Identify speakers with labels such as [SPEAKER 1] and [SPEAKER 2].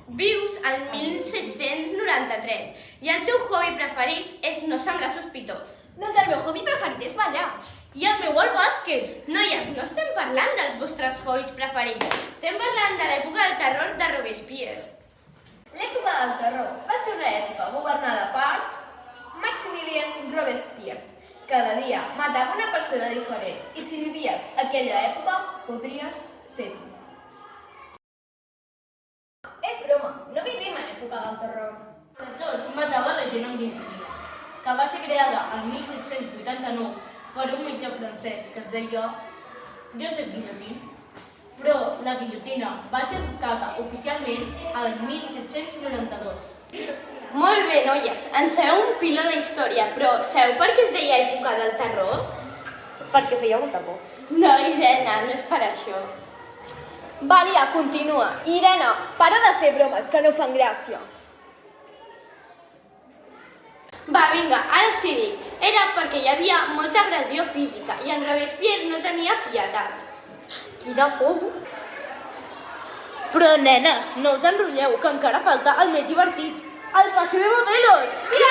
[SPEAKER 1] Vius al 1793 i el teu hobby preferit és no semblar sospitós.
[SPEAKER 2] Doncs el meu hobby preferit és ballar. I el meu el bàsquet.
[SPEAKER 1] Noies, no estem parlant dels vostres hobbies preferits. Estem parlant de l'època del terror de Robespierre.
[SPEAKER 2] L'època del terror va ser una època governada per Maximilien Robespierre. Cada dia matava una persona diferent i si vivies aquella època podries ser-ho. És broma, no vivim en època del terror.
[SPEAKER 3] Sobretot matava la gent amb guillotina, que va ser creada el 1789 per un metge francès que es deia Joseph Guillotin, però la guillotina va ser adoptada oficialment el 1792.
[SPEAKER 1] Molt bé, noies, en sabeu un piló d'història, però sabeu per què es deia època del terror?
[SPEAKER 3] Perquè feia molta por.
[SPEAKER 1] No, Irene, no és per això.
[SPEAKER 2] Valia, continua. Irene, para de fer bromes que no fan gràcia.
[SPEAKER 1] Va, vinga, ara sí dic. Era perquè hi havia molta agressió física i en Robespierre no tenia pietat.
[SPEAKER 3] Quina por! Però, nenes, no us enrotlleu, que encara falta el més divertit, el paseo de modelos! Mira!